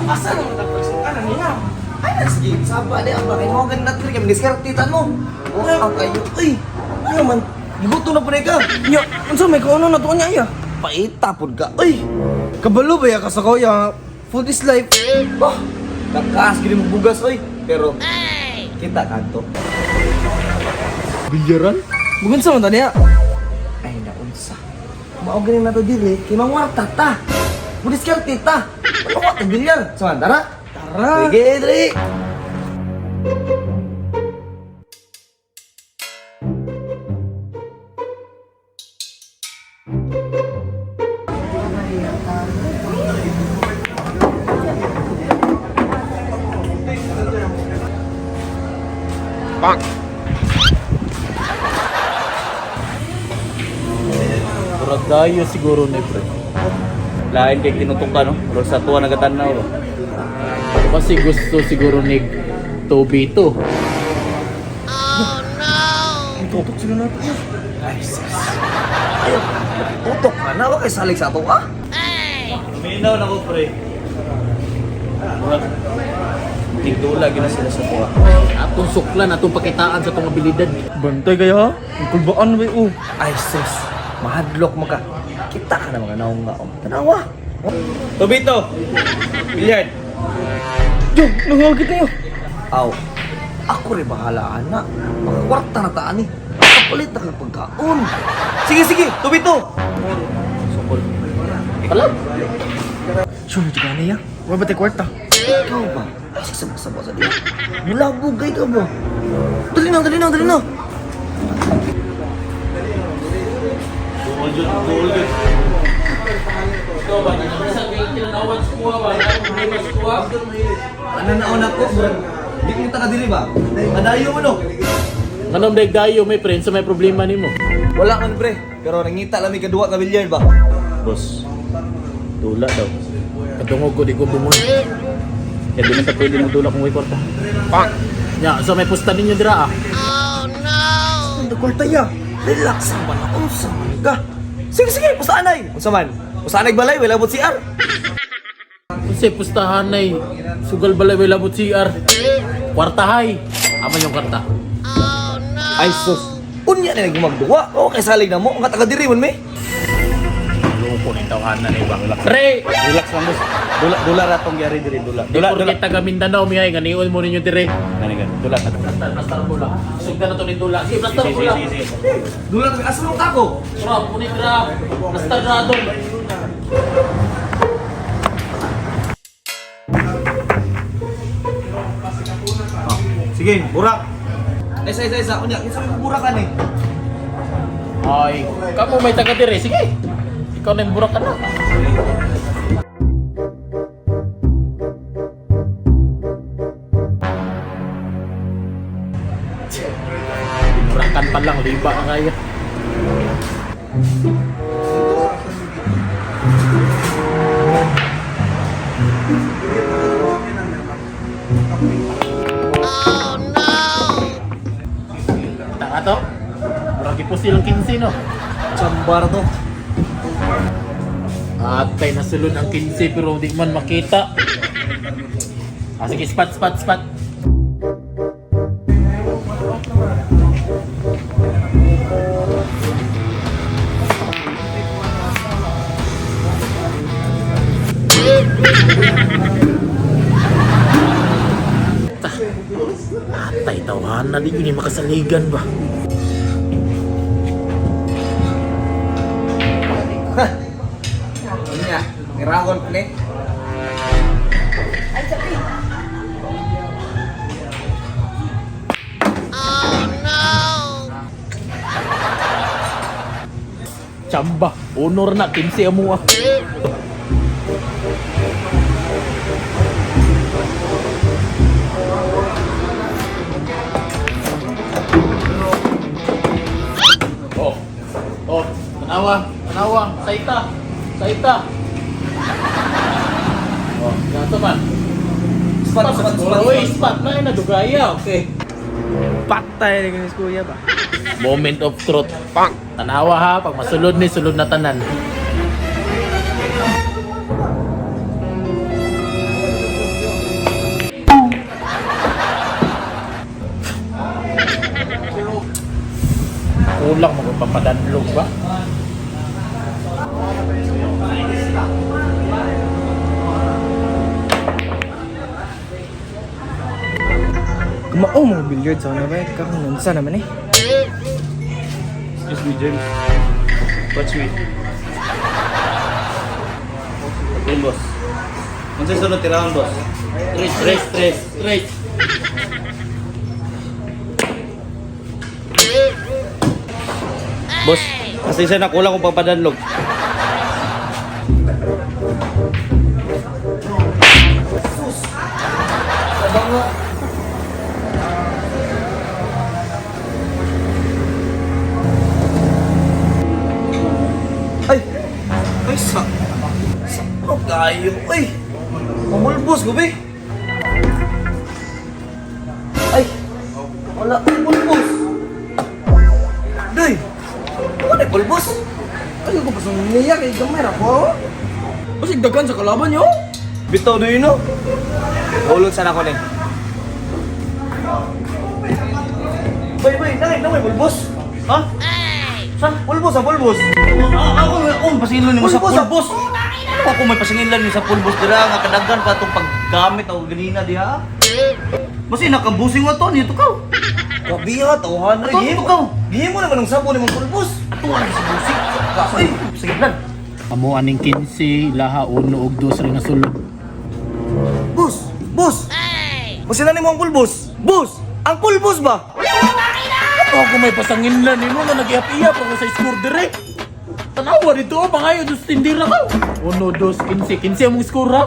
Asa naman napagsukanan niya? Ay, sige, saba di ang bakay mo. Ganun natin kami diskartitan mo. Ang kayo. Uy, ano man. Gibuto na po na ka. Nya, unsa may kauno na to niya iya? Paita pod ka. Uy, kabalo ba ya ka sa kuya? Food is life. Oh, kakas gini mo bugas, oy. Pero, kita kanto. Bilyaran? Bukan sa man niya. Ay, naunsa. Mao ganin na to dili, kay mangwarta ta. Budiskarte ta. Ano ka bilyar? Sama, tara. Tara. Sige, dali. Bang! Murag dayo siguro ni pre. Lain kay tinutukan no. Murag sa tuwa nagatanaw. Kasi gusto siguro ni Toby to. Tutok sila natin. Ay, sis. Ayaw, tutok ka na. Huwag kayo salig sa ato, ah? Minaw na ko pre. Murag tigdula gina sila sa tuwa. Atong suklan, atong pakitaan sa tong abilidad. Bantay kayo, ha? Ang kulbaan ba yun? Ay, sis. Mahadlok mo ka. Kita ka na mga naong-naong. Tanawa. Tobito! Billiard! Diyo, nangagit na yun. Aw, ako rin bahala, anak. Mga kwarta na taan eh. Kapalit na kang pagkaon. Sige, sige, Tubito. Sukol. Pala? Sure, ito ka niya. Wala ba tayo kwarta? Ikaw ba? Ay, sasama sa diya. Mula bugay ka ba? Dali na, dali na, dali na. Duol yun. Ikaw ba? Isang kayo tinanawan sa kuha ba? Problema sa kuha? Ano na una ko? Di kita ka dili ba? Madayo mo no? Anong dayo may friend sa may problema ni mo? Wala man pre. Pero nangita lang may kadua ka bilyard ba? Boss, tula daw. Katungog ko di ko bumon. Kaya di man ta pwede ng tula kung may kwarta. Pang! Nya, so may pusta ninyo dira ah. Ang kwarta ya. Relax ang bala. Unsa man ka? Sige, sige, pusaanay. Unsa man? Pusaanay balay, wala bot CR. Kasi pustahan ay sugal balay wala mo CR. Kwartahay. Aman yung kwarta. Ay sus. Unya na nagmagduwa. O kay salig na mo. Ang taga diri man me. Loko ni tawanan ni bang. Pre, Relax lang boss. Dula ra tong gyari diri dula. di porke taga Mindanao mi ay ganion mo ninyo dire. Gani gan. Dula ta. Plastar bola. Sugda na to ni dula. Sige, plastar bola. Dula ta aslo ta ko. Bro, punit ra. Plastar ra dong. Sige, burak. Isa. Unya, kinsa may burakan eh. Ay, kamu may taga dire. Sige. Ikaw na yung burak ka na. Burakan pa lang, liba ka kaya. Taka to? Buraki po silang 15 no? Chambar to. Atay nasulod ang 15 pero di man makita. Ah, sige, spot. Atay tawahan na di yun makasaligan ba? Unya, niragon ni. Chamba, honor na 15 amo ah. Oh, tanawa, saita. Oh, ganito man. Spot. Uy, spot na na dugaya, okay. Patay ni kunis kuya ba? Moment of truth. Pang! Tanawa ha, pag masulod ni sulod na tanan. kulang magpapadadlog ba? Kumao mo billiard sa ano ba? Kakunansa naman eh. Excuse me, James. Watch me. Okay, boss. Ano sa sunod tirahan, boss? Tres. Boss, kasi siya na kulang kong papadadlog. Abang nga. Ay! Ay, sakto kayo. Ay! Mamulbos ko, be. Ay! Wala akong pulbos. Day! Wala yung pulbos. Ayaw ko pa sa niya kay kamera ko. Basig dagan sa kalaban nyo. Bitaw na yun, no? Ulog sana ko, Neng. Bay, na may pulbos. Ha? Sa? Pulbos, pulbos. Ako pasingilan mo sa Pulbos, pulbos. Ako may pasingilan mo sa pulbos dira nga kadaghan pa itong paggamit o ganina diha. Basi nakabusing mo to nito ka. Kabiya, tauhan na. Ato, Gihim ikaw. Gihim mo naman ng sabon ng pulbos. Ato ang sa busing. Ay! Pasingilan. Amo aning 15 laha uno og 2 rin nga sulod. Bus! Bus! Masila ni mo ang pulbos. Bus! Ang pulbos ba? Ako may pasanginlan nimo nga nag-iap-iap ako sa score dire. Tanawa dito pangayo dos tindira ka. 1 2 15 among score ha.